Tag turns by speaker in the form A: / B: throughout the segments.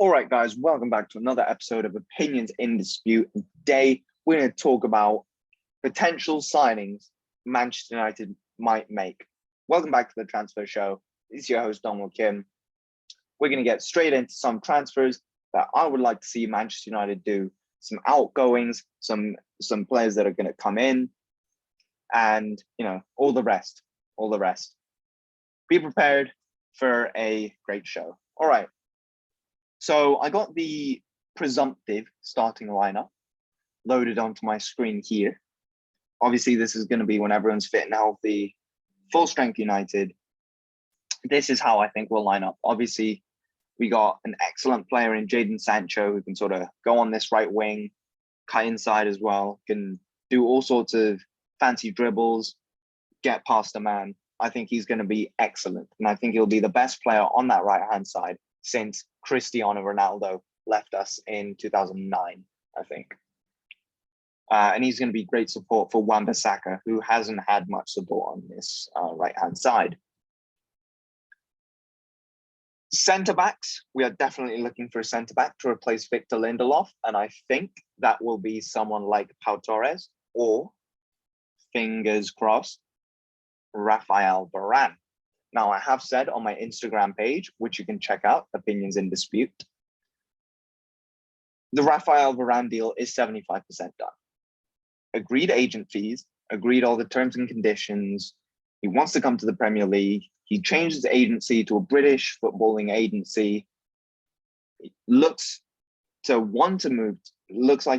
A: All right, guys, welcome back to another episode of Opinions in Dispute. And today, we're going to talk about potential signings Manchester United might make. Welcome back to the transfer show. This is your host, Dongwook Kim. We're going to get straight into some transfers that I would like to see Manchester United do. Some outgoings, some players that are going to come in, and, all the rest. Be prepared for a great show. All right. So I got the presumptive starting lineup loaded onto my screen here. Obviously, this is going to be when everyone's fit and healthy, full strength United. This is how I think we'll line up. Obviously, we got an excellent player in Jadon Sancho who can sort of go on this right wing, cut inside as well, can do all sorts of fancy dribbles, get past a man. I think he's going to be excellent. And I think he'll be the best player on that right-hand side since Cristiano Ronaldo left us in 2009, I think. And he's going to be great support for Wan-Bissaka, who hasn't had much support on this right-hand side. Centre-backs, we are definitely looking for a centre-back to replace Victor Lindelof, and I think that will be someone like Pau Torres or, fingers crossed, Rafael Varane. Now, I have said on my Instagram page, which you can check out, Opinions in Dispute, the Rafael Varane deal is 75% done. Agreed agent fees, agreed all the terms and conditions. He wants to come to the Premier League. He changed his agency to a British footballing agency. Looks like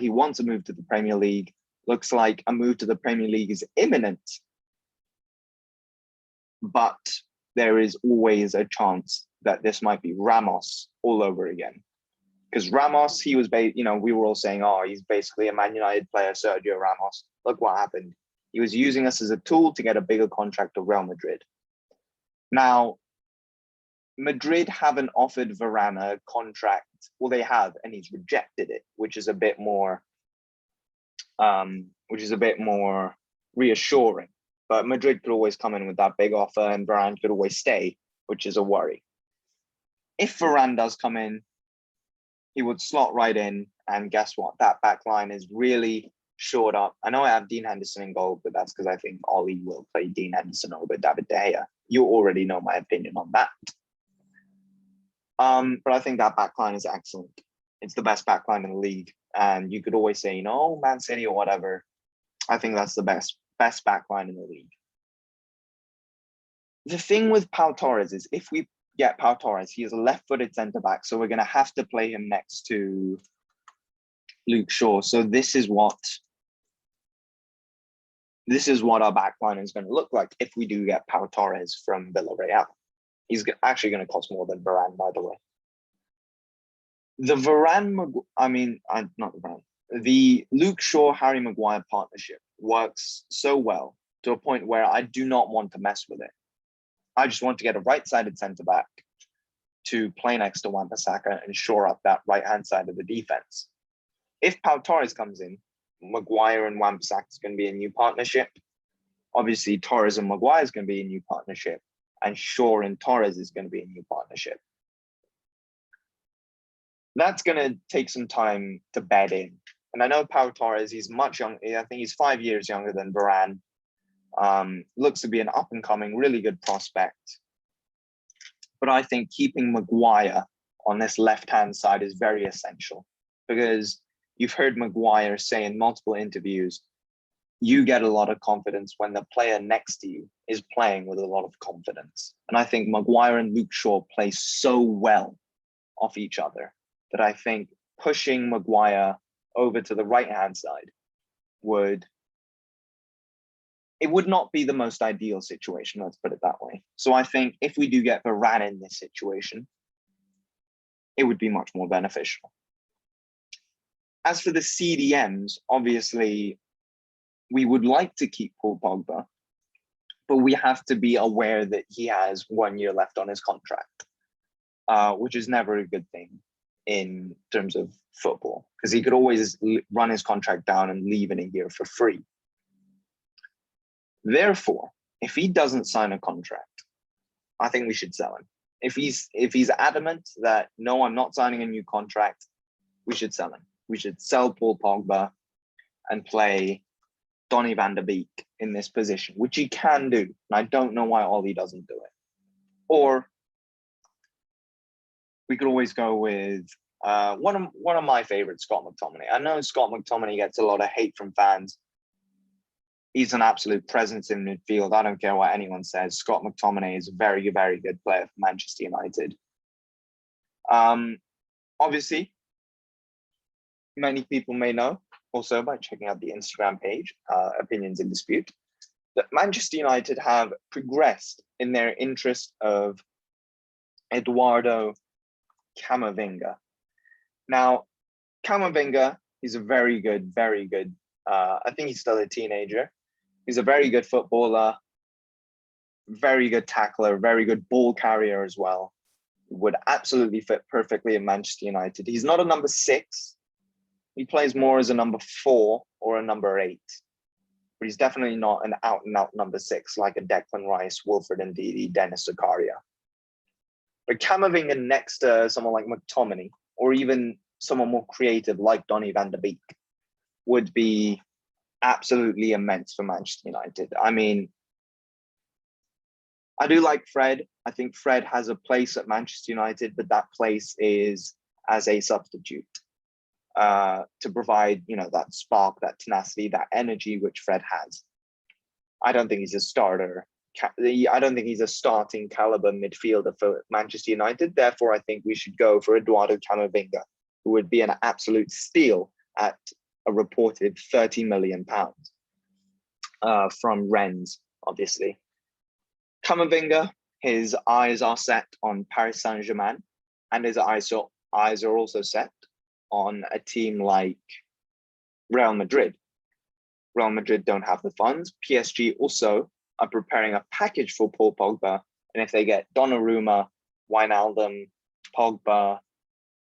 A: he wants to move to the Premier League. Looks like a move to the Premier League is imminent. But there is always a chance that this might be Ramos all over again. Because Ramos, he was, we were all saying, he's basically a Man United player, Sergio Ramos. Look what happened. He was using us as a tool to get a bigger contract of Real Madrid. Now, Madrid haven't offered Varane a contract. Well, they have, and he's rejected it, which is a bit more reassuring. But Madrid could always come in with that big offer and Varane could always stay, which is a worry. If Varane does come in, he would slot right in. And guess what? That back line is really shored up. I know I have Dean Henderson in goal, but that's because I think Ollie will play Dean Henderson over David De Gea. You already know my opinion on that. But I think that back line is excellent. It's the best back line in the league. And you could always say, Man City or whatever. I think that's the best back line in the league. The thing with Pau Torres is if we get Pau Torres, he is a left-footed centre-back, so we're going to have to play him next to Luke Shaw. So this is what our back line is going to look like if we do get Pau Torres from Villarreal. He's actually going to cost more than Varane, by the way. The Luke Shaw-Harry Maguire partnership works so well to a point where I do not want to mess with it. I just want to get a right-sided centre-back to play next to Wan-Bissaka and shore up that right-hand side of the defence. If Pau Torres comes in, Maguire and Wan-Bissaka is going to be a new partnership. Obviously, Torres and Maguire is going to be a new partnership. And Shaw and Torres is going to be a new partnership. That's going to take some time to bed in. And I know Pau Torres, he's much young. I think he's 5 years younger than Varane. Looks to be an up-and-coming, really good prospect. But I think keeping Maguire on this left-hand side is very essential. Because you've heard Maguire say in multiple interviews, you get a lot of confidence when the player next to you is playing with a lot of confidence. And I think Maguire and Luke Shaw play so well off each other that I think pushing Maguire over to the right-hand side would not be the most ideal situation, let's put it that way. So I think if we do get Varane in this situation, it would be much more beneficial. As for the CDMs, obviously, we would like to keep Paul Pogba, but we have to be aware that he has 1 year left on his contract, which is never a good thing in terms of football, because he could always run his contract down and leave in a year for free. Therefore, if he doesn't sign a contract, I think we should sell him. if he's adamant that no, I'm not signing a new contract, we should sell him. We should sell Paul Pogba and play Donny van der Beek in this position, which he can do. And I don't know why Ollie doesn't do it. Or we could always go with one of my favorites, Scott McTominay. I know Scott McTominay gets a lot of hate from fans. He's an absolute presence in midfield. I don't care what anyone says. Scott McTominay is a very, very good player for Manchester United. Obviously, many people may know, also by checking out the Instagram page, Opinions in Dispute, that Manchester United have progressed in their interest of Eduardo Camavinga. Now, Camavinga is a very good, I think he's still a teenager. He's a very good footballer, very good tackler, very good ball carrier as well. Would absolutely fit perfectly in Manchester United. He's not a number 6. He plays more as a number 4 or a number 8. But he's definitely not an out-and-out number 6 like a Declan Rice, Wilfred Ndidi, Dennis Zakaria. But Camavinga next to someone like McTominay, or even someone more creative like Donny van der Beek, would be absolutely immense for Manchester United. I mean, I do like Fred. I think Fred has a place at Manchester United, but that place is as a substitute to provide, that spark, that tenacity, that energy which Fred has. I don't think he's a starter. I don't think he's a starting caliber midfielder for Manchester United. Therefore, I think we should go for Eduardo Camavinga, who would be an absolute steal at a reported £30 million from Rennes, obviously. Camavinga, his eyes are set on Paris Saint-Germain, and his eyes are also set on a team like Real Madrid. Real Madrid don't have the funds. PSG also are preparing a package for Paul Pogba, and if they get Donnarumma, Wijnaldum, Pogba,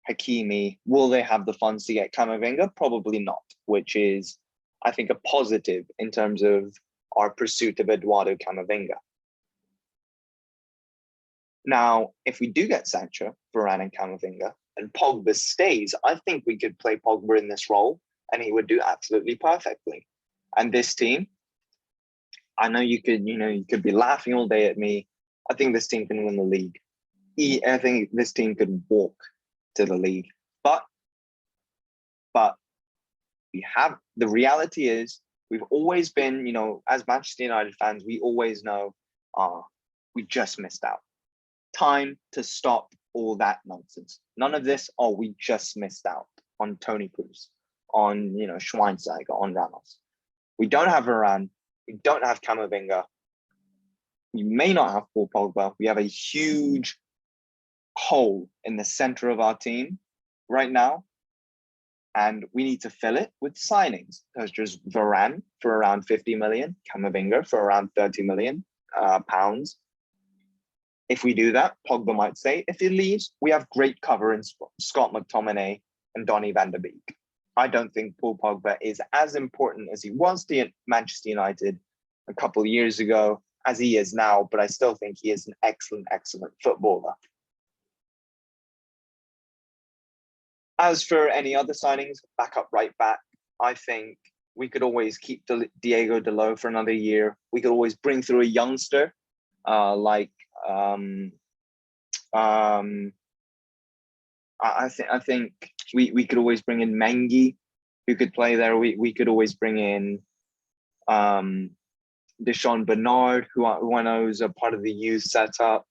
A: Hakimi, will they have the funds to get Camavinga? Probably not, which is, I think, a positive in terms of our pursuit of Eduardo Camavinga. Now, if we do get Sancho, Varane and Camavinga, and Pogba stays, I think we could play Pogba in this role, and he would do absolutely perfectly. And this team, I know you could be laughing all day at me. I think this team can win the league. I think this team could walk to the league. But we have, the reality is we've always been, as Manchester United fans, we always know we just missed out. Time to stop all that nonsense. None of this, we just missed out on Toni Kroos, on, Schweinsteiger, on Ramos. We don't have Varane. We don't have Camavinga. We may not have Paul Pogba. We have a huge hole in the center of our team right now. And we need to fill it with signings. There's just Varane for around 50 million, Camavinga for around 30 million pounds. If we do that, Pogba might stay. If he leaves, we have great cover in Scott McTominay and Donny van der Beek. I don't think Paul Pogba is as important as he was to Manchester United a couple of years ago as he is now, but I still think he is an excellent, excellent footballer. As for any other signings, backup right back, I think we could always keep Diego Dalot for another year. We could always bring through a youngster I think we could always bring in Mengi, who could play there. We could always bring in Deshaun Bernard, who I know is a part of the youth setup.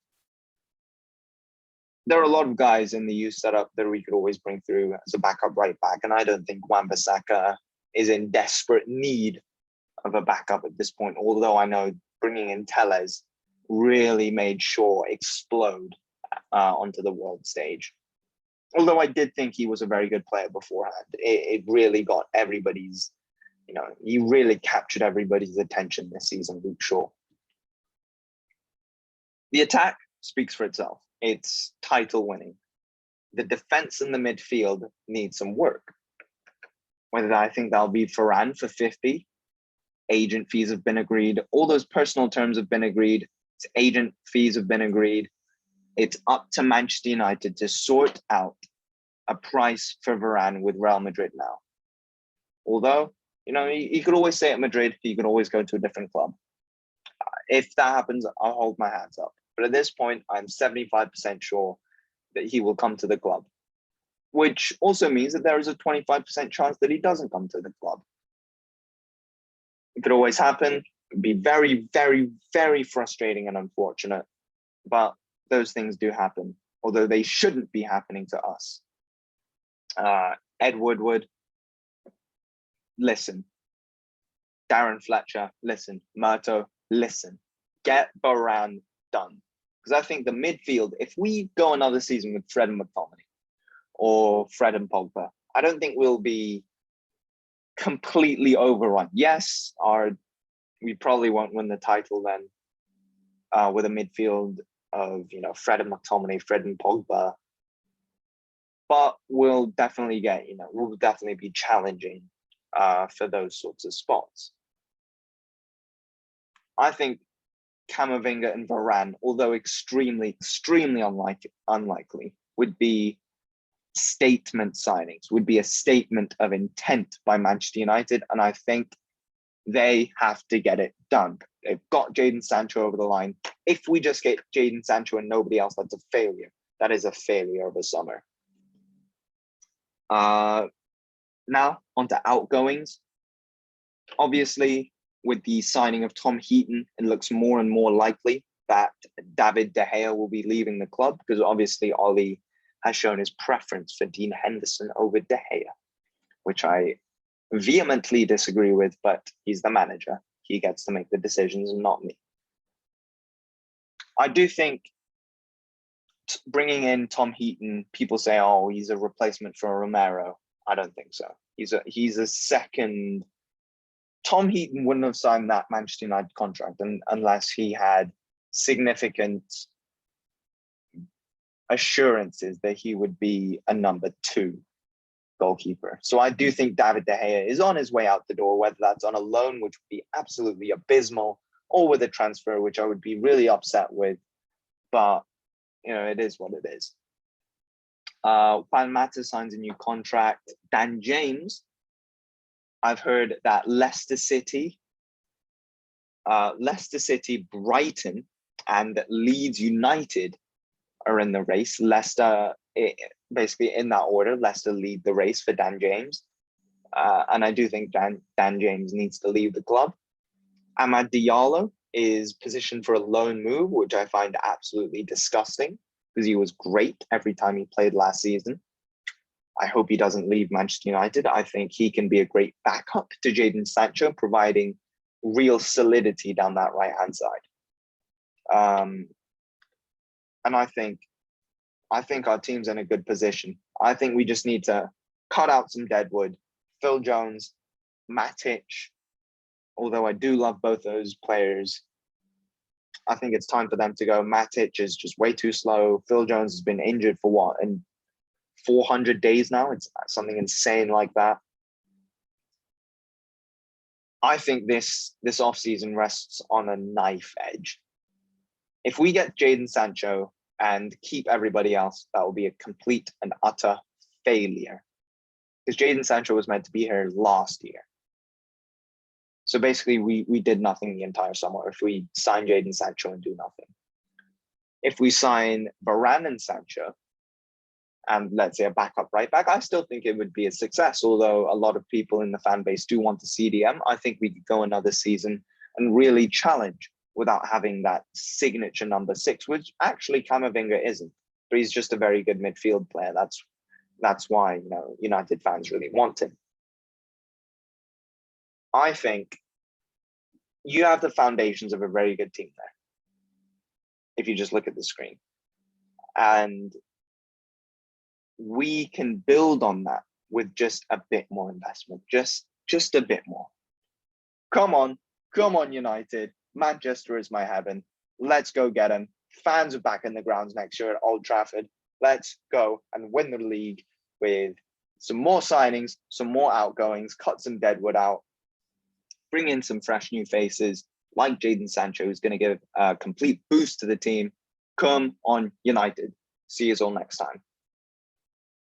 A: There are a lot of guys in the youth setup that we could always bring through as a backup right back, and I don't think Wan-Bissaka is in desperate need of a backup at this point, although I know bringing in Telles really made Shaw explode onto the world stage. Although I did think he was a very good player beforehand. It really got everybody's, he really captured everybody's attention this season, Luke Shaw. The attack speaks for itself. It's title winning. The defense in the midfield needs some work. Whether I think that'll be Varane for 50, agent fees have been agreed. All those personal terms have been agreed. Agent fees have been agreed. It's up to Manchester United to sort out a price for Varane with Real Madrid now. Although, he could always stay at Madrid, he could always go to a different club. If that happens, I'll hold my hands up. But at this point, I'm 75% sure that he will come to the club, which also means that there is a 25% chance that he doesn't come to the club. It could always happen. It'd be very, very, very frustrating and unfortunate. But those things do happen, although they shouldn't be happening to us. Ed Woodward, listen. Darren Fletcher, listen. Murto, listen. Get Varane done. Because I think the midfield, if we go another season with Fred and McTominay or Fred and Pogba, I don't think we'll be completely overrun. Yes, we probably won't win the title then with a midfield of Fred and McTominay, Fred and Pogba, but we'll definitely be challenging for those sorts of spots. I think Camavinga and Varane, although extremely, extremely unlikely, would be statement signings, would be a statement of intent by Manchester United. And I think they have to get it done. They've got Jadon Sancho over the line. If we just get Jadon Sancho and nobody else, that's a failure. That is a failure of a summer. Now, on to outgoings. Obviously, with the signing of Tom Heaton, it looks more and more likely that David De Gea will be leaving the club, because obviously Ollie has shown his preference for Dean Henderson over De Gea, which I vehemently disagree with, but he's the manager. He gets to make the decisions and not me. I do think bringing in Tom Heaton, people say, oh, he's a replacement for Romero. I don't think so. He's a second. Tom Heaton wouldn't have signed that Manchester United contract unless he had significant assurances that he would be a number 2 goalkeeper. So I do think David De Gea is on his way out the door, whether that's on a loan, which would be absolutely abysmal, or with a transfer, which I would be really upset with. But, it is what it is. Juan Mata signs a new contract. Dan James, I've heard that Leicester City, Brighton, and Leeds United are in the race. Leicester, basically in that order, Leicester lead the race for Dan James. And I do think Dan James needs to leave the club. Amad Diallo is positioned for a loan move, which I find absolutely disgusting, because he was great every time he played last season. I hope he doesn't leave Manchester United. I think he can be a great backup to Jadon Sancho, providing real solidity down that right-hand side. And I think our team's in a good position. I think we just need to cut out some deadwood. Phil Jones, Matic, although I do love both those players, I think it's time for them to go. Matic is just way too slow. Phil Jones has been injured for what? In 400 days now? It's something insane like that. I think this offseason rests on a knife edge. If we get Jadon Sancho and keep everybody else, that will be a complete and utter failure. Because Jadon Sancho was meant to be here last year. So basically, we did nothing the entire summer if we sign Jadon Sancho and do nothing. If we sign Varane and Sancho, and let's say a backup right back, I still think it would be a success. Although a lot of people in the fan base do want the CDM, I think we could go another season and really challenge without having that signature number 6, which actually Camavinga isn't. But he's just a very good midfield player. That's why United fans really want him. I think you have the foundations of a very good team there, if you just look at the screen. And we can build on that with just a bit more investment, just a bit more. Come on, United. Manchester is my heaven. Let's go get him. Fans are back in the grounds next year at Old Trafford. Let's go and win the league with some more signings, some more outgoings, cut some deadwood out, bring in some fresh new faces like Jadon Sancho, who's going to give a complete boost to the team. come on United. See you all next time.